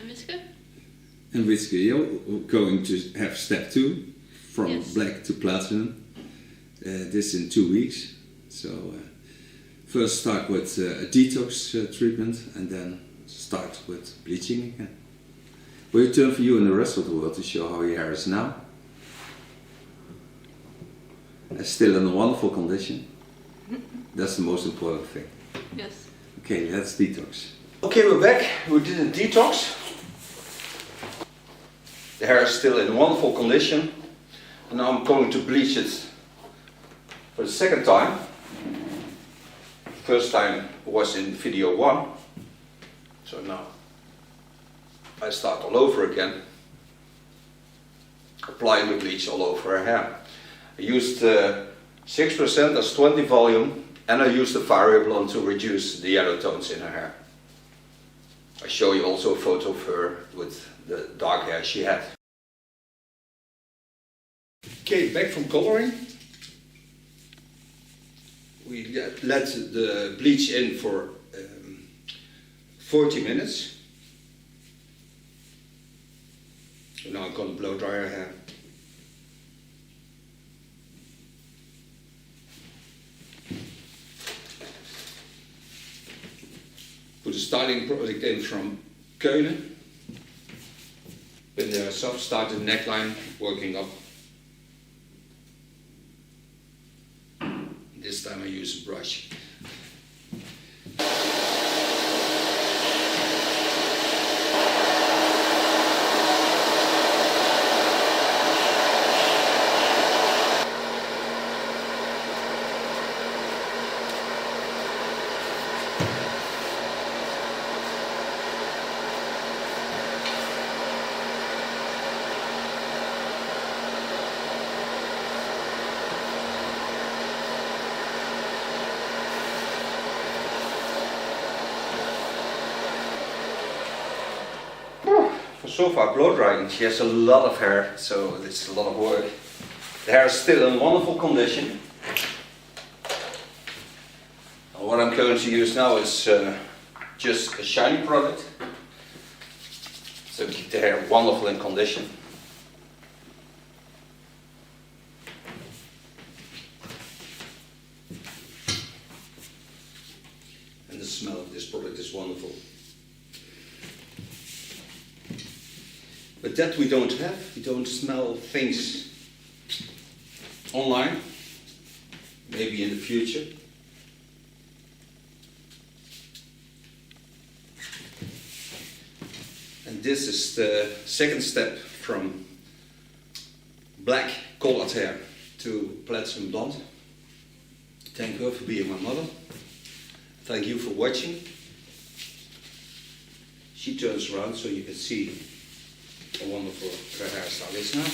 Wiske. And Wiske, you're going to have step 2 from black to platinum. This in 2 weeks. So first start with a detox treatment and then start with bleaching again. Will you turn for you and the rest of the world to show how your hair is now? It's still in a wonderful condition. That's the most important thing. Yes. Okay, let's detox. Okay, we're back. We did a detox. The hair is still in wonderful condition. And now I'm going to bleach it for the second time. First time was in video 1. So now I start all over again. Applying the bleach all over her hair. I used 6% as 20 volume and I used the blond to reduce the yellow tones in her hair. I show you also a photo of her with the dark hair she had. Okay, back from coloring. We let the bleach in for 40 minutes. So now I'm going to blow dry her hair. Put the styling product in from Keulen. With the soft started neckline working up. This time I use a brush. So far blow drying, she has a lot of hair, so it's a lot of work. The hair is still in wonderful condition. And what I'm going to use now is just a shiny product. So keep the hair wonderful in condition. And the smell of this product is wonderful. But that we don't have. We don't smell things online. Maybe in the future. And this is the second step from black colored hair to platinum blonde. Thank her for being my mother. Thank you for watching. She turns around so you can see how wonderful her hairstyle is now.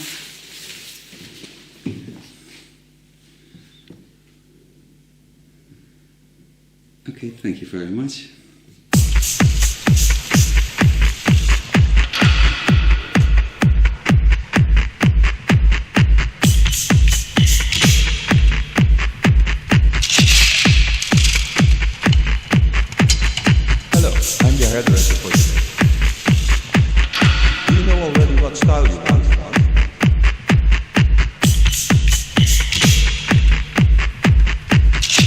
Okay, thank you very much.